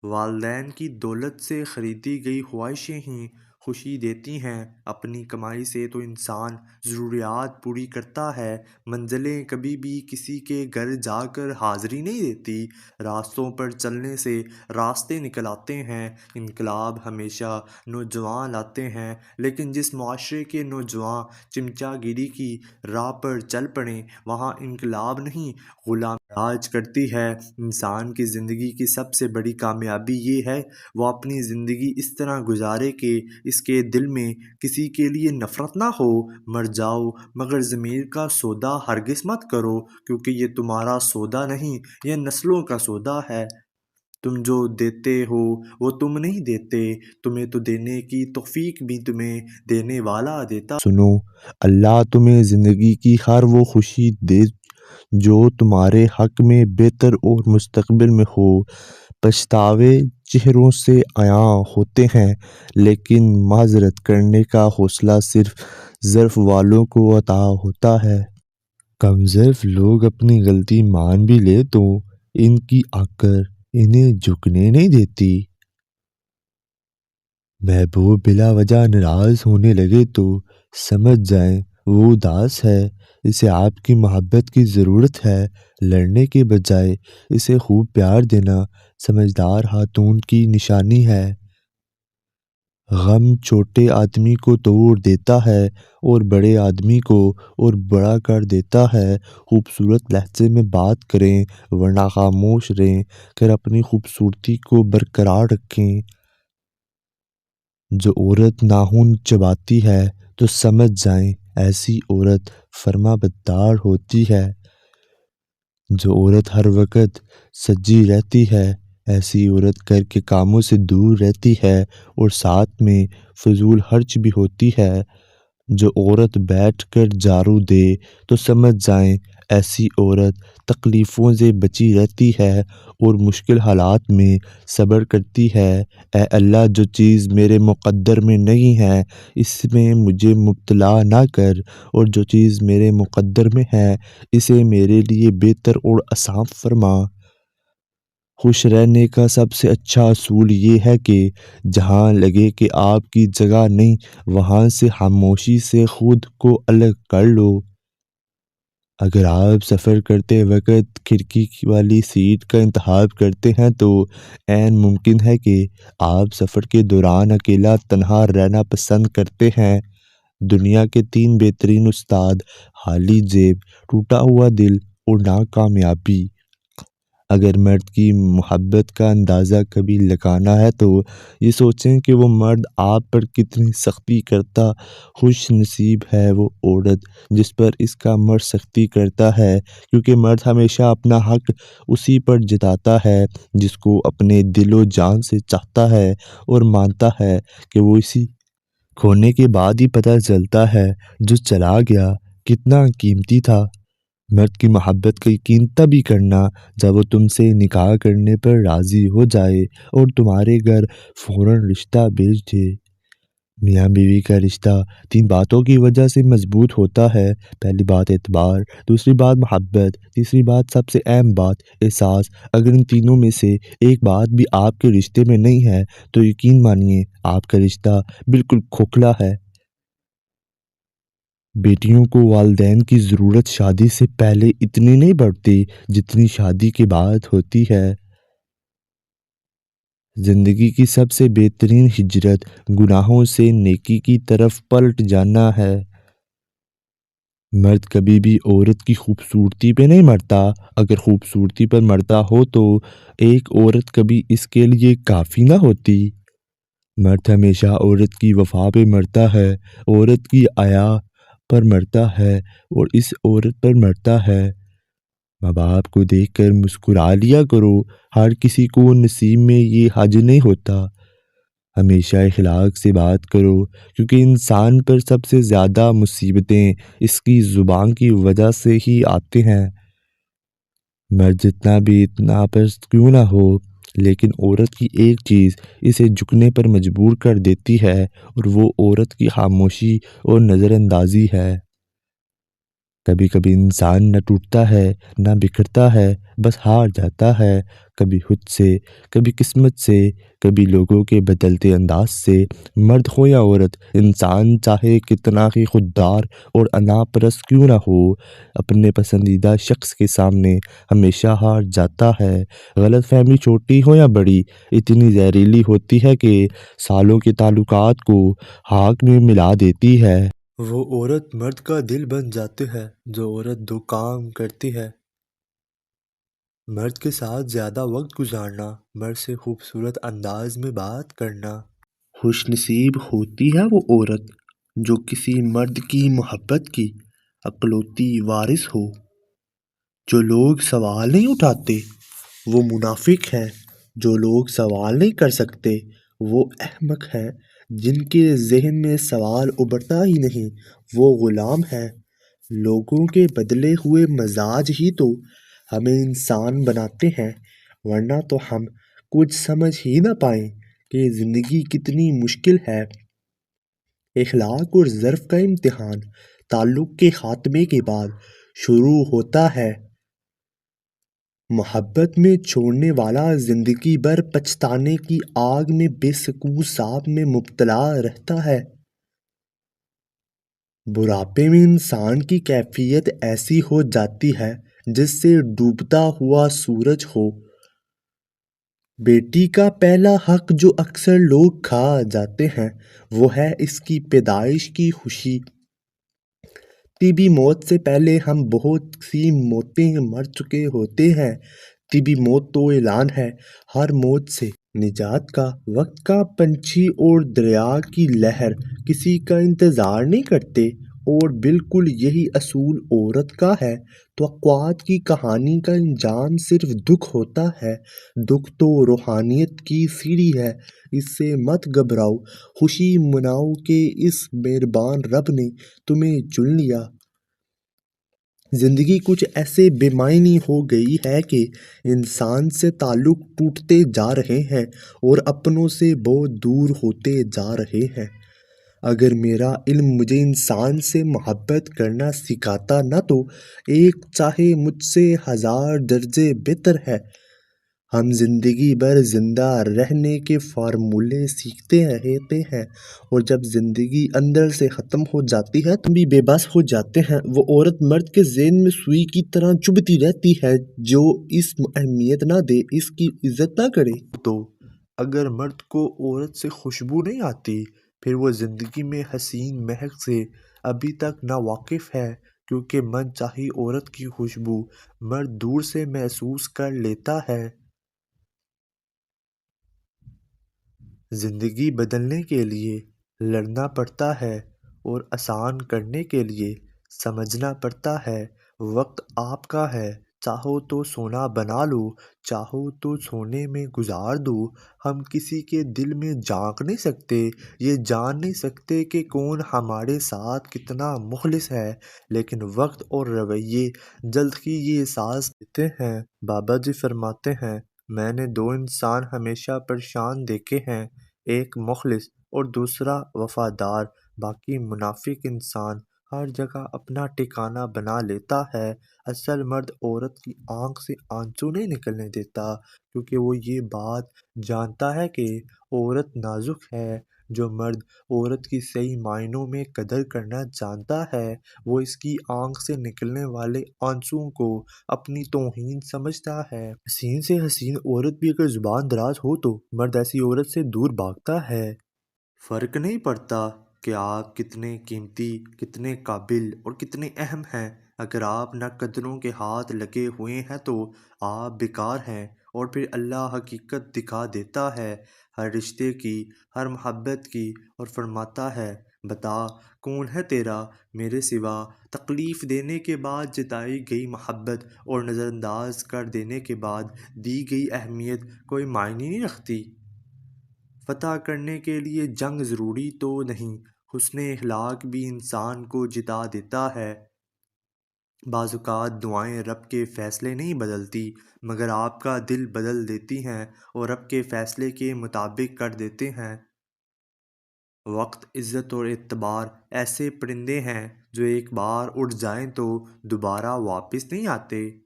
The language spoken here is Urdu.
والدین کی دولت سے خریدی گئی خواہشیں ہی خوشی دیتی ہیں۔ اپنی کمائی سے تو انسان ضروریات پوری کرتا ہے، منزلیں کبھی بھی کسی کے گھر جا کر حاضری نہیں دیتی۔ راستوں پر چلنے سے راستے نکل آتے ہیں۔ انقلاب ہمیشہ نوجوان لاتے ہیں، لیکن جس معاشرے کے نوجوان چمچا گیری کی راہ پر چل پڑیں، وہاں انقلاب نہیں، غلامی راج کرتی ہے۔ انسان کی زندگی کی سب سے بڑی کامیابی یہ ہے وہ اپنی زندگی اس طرح گزارے کہ اس کے دل میں کسی کے لیے نفرت نہ ہو۔ مر جاؤ مگر ضمیر کا سودا ہرگز مت کرو، کیونکہ یہ تمہارا سودا نہیں، یہ نسلوں کا سودا ہے۔ تم جو دیتے ہو وہ تم نہیں دیتے، تمہیں تو دینے کی توفیق بھی تمہیں دینے والا دیتا۔ سنو، اللہ تمہیں زندگی کی ہر وہ خوشی دے جو تمہارے حق میں بہتر اور مستقبل میں ہو۔ پچھتاوے چہروں سے عیاں ہوتے ہیں، لیکن معذرت کرنے کا حوصلہ صرف ضعف والوں کو عطا ہوتا ہے۔ کم ضعف لوگ اپنی غلطی مان بھی لے تو ان کی آکر انہیں جھکنے نہیں دیتی۔ محبوب بلا وجہ ناراض ہونے لگے تو سمجھ جائیں وہ اداس ہے، اسے آپ کی محبت کی ضرورت ہے۔ لڑنے کے بجائے اسے خوب پیار دینا سمجھدار خاتون کی نشانی ہے۔ غم چھوٹے آدمی کو توڑ دیتا ہے اور بڑے آدمی کو اور بڑا کر دیتا ہے۔ خوبصورت لہجے میں بات کریں ورنہ خاموش رہیں کر اپنی خوبصورتی کو برقرار رکھیں۔ جو عورت ناخن چباتی ہے تو سمجھ جائیں ایسی عورت فرما بردار ہوتی ہے۔ جو عورت ہر وقت سجی رہتی ہے ایسی عورت گھر کے کاموں سے دور رہتی ہے اور ساتھ میں فضول خرچ بھی ہوتی ہے۔ جو عورت بیٹھ کر جھاڑو دے تو سمجھ جائیں ایسی عورت تکلیفوں سے بچی رہتی ہے اور مشکل حالات میں صبر کرتی ہے۔ اے اللہ، جو چیز میرے مقدر میں نہیں ہے اس میں مجھے مبتلا نہ کر، اور جو چیز میرے مقدر میں ہے اسے میرے لیے بہتر اور آسان فرما۔ خوش رہنے کا سب سے اچھا اصول یہ ہے کہ جہاں لگے کہ آپ کی جگہ نہیں وہاں سے خاموشی سے خود کو الگ کر لو۔ اگر آپ سفر کرتے وقت کھڑکی والی سیٹ کا انتخاب کرتے ہیں تو عین ممکن ہے کہ آپ سفر کے دوران اکیلا تنہا رہنا پسند کرتے ہیں۔ دنیا کے 3 بہترین استاد: خالی جیب، ٹوٹا ہوا دل اور ناکامیابی۔ اگر مرد کی محبت کا اندازہ کبھی لگانا ہے تو یہ سوچیں کہ وہ مرد آپ پر کتنی سختی کرتا۔ خوش نصیب ہے وہ عورت جس پر اس کا مرد سختی کرتا ہے، کیونکہ مرد ہمیشہ اپنا حق اسی پر جتاتا ہے جس کو اپنے دل و جان سے چاہتا ہے اور مانتا ہے کہ وہ اسی کھونے کے بعد ہی پتہ چلتا ہے جو چلا گیا کتنا قیمتی تھا۔ مرد کی محبت کا یقین تبھی کرنا جب وہ تم سے نکاح کرنے پر راضی ہو جائے اور تمہارے گھر فوراً رشتہ بھیج دے۔ میاں بیوی کا رشتہ 3 باتوں کی وجہ سے مضبوط ہوتا ہے۔ پہلی بات اعتبار، دوسری بات محبت، تیسری بات سب سے اہم بات احساس۔ اگر ان تینوں میں سے ایک بات بھی آپ کے رشتے میں نہیں ہے تو یقین مانیے آپ کا رشتہ بالکل کھوکھلا ہے۔ بیٹیوں کو والدین کی ضرورت شادی سے پہلے اتنی نہیں پڑتی جتنی شادی کے بعد ہوتی ہے۔ زندگی کی سب سے بہترین ہجرت گناہوں سے نیکی کی طرف پلٹ جانا ہے۔ مرد کبھی بھی عورت کی خوبصورتی پہ نہیں مرتا، اگر خوبصورتی پر مرتا ہو تو ایک عورت کبھی اس کے لیے کافی نہ ہوتی۔ مرد ہمیشہ عورت کی وفا پہ مرتا ہے، عورت کی حیا پر مرتا ہے اور اس عورت پر مرتا ہے۔ ماں باپ کو دیکھ کر مسکرا لیا کرو، ہر کسی کو نصیب میں یہ حج نہیں ہوتا۔ ہمیشہ اخلاق سے بات کرو، کیونکہ انسان پر سب سے زیادہ مصیبتیں اس کی زبان کی وجہ سے ہی آتے ہیں۔ مرد جتنا بھی اتنا پست کیوں نہ ہو، لیکن عورت کی ایک چیز اسے جھکنے پر مجبور کر دیتی ہے اور وہ عورت کی خاموشی اور نظر اندازی ہے۔ کبھی کبھی انسان نہ ٹوٹتا ہے نہ بکھرتا ہے، بس ہار جاتا ہے، کبھی خود سے، کبھی قسمت سے، کبھی لوگوں کے بدلتے انداز سے۔ مرد ہو یا عورت، انسان چاہے کتنا ہی خوددار اور انا پرست کیوں نہ ہو، اپنے پسندیدہ شخص کے سامنے ہمیشہ ہار جاتا ہے۔ غلط فہمی چھوٹی ہو یا بڑی، اتنی زہریلی ہوتی ہے کہ سالوں کے تعلقات کو خاک میں ملا دیتی ہے۔ وہ عورت مرد کا دل بن جاتی ہے جو عورت دو کام کرتی ہے: مرد کے ساتھ زیادہ وقت گزارنا، مرد سے خوبصورت انداز میں بات کرنا۔ خوش نصیب ہوتی ہے وہ عورت جو کسی مرد کی محبت کی اکلوتی وارث ہو۔ جو لوگ سوال نہیں اٹھاتے وہ منافق ہے، جو لوگ سوال نہیں کر سکتے وہ احمق ہے، جن کے ذہن میں سوال ابھرتا ہی نہیں وہ غلام ہے۔ لوگوں کے بدلے ہوئے مزاج ہی تو ہمیں انسان بناتے ہیں، ورنہ تو ہم کچھ سمجھ ہی نہ پائیں کہ زندگی کتنی مشکل ہے۔ اخلاق اور ظرف کا امتحان تعلق کے خاتمے کے بعد شروع ہوتا ہے۔ محبت میں چھوڑنے والا زندگی بھر پچھتانے کی آگ میں بے سکون سانپ میں مبتلا رہتا ہے۔ بڑھاپے میں انسان کی کیفیت ایسی ہو جاتی ہے جس سے ڈوبتا ہوا سورج ہو۔ بیٹی کا پہلا حق جو اکثر لوگ کھا جاتے ہیں وہ ہے اس کی پیدائش کی خوشی۔ طبی موت سے پہلے ہم بہت سی موتیں مر چکے ہوتے ہیں۔ طبی موت تو اعلان ہے ہر موت سے نجات کا۔ وقت کا پنچھی اور دریا کی لہر کسی کا انتظار نہیں کرتے، اور بالکل یہی اصول عورت کا ہے۔ توقعات کی کہانی کا انجام صرف دکھ ہوتا ہے۔ دکھ تو روحانیت کی سیڑھی ہے، اس سے مت گھبراؤ، خوشی مناؤ کہ اس مہربان رب نے تمہیں چن لیا۔ زندگی کچھ ایسے بے معنی ہو گئی ہے کہ انسان سے تعلق ٹوٹتے جا رہے ہیں اور اپنوں سے بہت دور ہوتے جا رہے ہیں۔ اگر میرا علم مجھے انسان سے محبت کرنا سکھاتا نہ تو ایک چاہے مجھ سے 1000 درجے بہتر ہے۔ ہم زندگی بھر زندہ رہنے کے فارمولے سیکھتے رہتے ہیں، اور جب زندگی اندر سے ختم ہو جاتی ہے تو ہم بھی بے بس ہو جاتے ہیں۔ وہ عورت مرد کے ذہن میں سوئی کی طرح چبھتی رہتی ہے جو اس اہمیت نہ دے، اس کی عزت نہ کرے۔ تو اگر مرد کو عورت سے خوشبو نہیں آتی، پھر وہ زندگی میں حسین مہک سے ابھی تک نا واقف ہے، کیونکہ من چاہی عورت کی خوشبو مرد دور سے محسوس کر لیتا ہے۔ زندگی بدلنے کے لیے لڑنا پڑتا ہے اور آسان کرنے کے لیے سمجھنا پڑتا ہے۔ وقت آپ کا ہے، چاہو تو سونا بنا لو، چاہو تو سونے میں گزار دو۔ ہم کسی کے دل میں جھانک نہیں سکتے، یہ جان نہیں سکتے کہ کون ہمارے ساتھ کتنا مخلص ہے، لیکن وقت اور رویے جلد ہی یہ احساس دیتے ہیں۔ بابا جی فرماتے ہیں، میں نے 2 انسان ہمیشہ پریشان دیکھے ہیں، ایک مخلص اور دوسرا وفادار۔ باقی منافق انسان ہر جگہ اپنا ٹھکانہ بنا لیتا ہے۔ اصل مرد عورت کی آنکھ سے آنسو نہیں نکلنے دیتا، کیونکہ وہ یہ بات جانتا ہے کہ عورت نازک ہے۔ جو مرد عورت کی صحیح معنوں میں قدر کرنا جانتا ہے، وہ اس کی آنکھ سے نکلنے والے آنسوؤں کو اپنی توہین سمجھتا ہے۔ حسین سے حسین عورت بھی اگر زبان دراز ہو تو مرد ایسی عورت سے دور بھاگتا ہے۔ فرق نہیں پڑتا کہ آپ کتنے قیمتی، کتنے قابل اور کتنے اہم ہیں، اگر آپ نہ قدروں کے ہاتھ لگے ہوئے ہیں تو آپ بیکار ہیں۔ اور پھر اللہ حقیقت دکھا دیتا ہے ہر رشتے کی، ہر محبت کی، اور فرماتا ہے، بتا کون ہے تیرا میرے سوا؟ تکلیف دینے کے بعد جتائی گئی محبت اور نظر انداز کر دینے کے بعد دی گئی اہمیت کوئی معنی نہیں رکھتی۔ فتح کرنے کے لیے جنگ ضروری تو نہیں، حسن اخلاق بھی انسان کو جتا دیتا ہے۔ بعض اوقات دعائیں رب کے فیصلے نہیں بدلتی، مگر آپ کا دل بدل دیتی ہیں اور رب کے فیصلے کے مطابق کر دیتے ہیں۔ وقت، عزت اور اعتبار ایسے پرندے ہیں جو ایک بار اڑ جائیں تو دوبارہ واپس نہیں آتے۔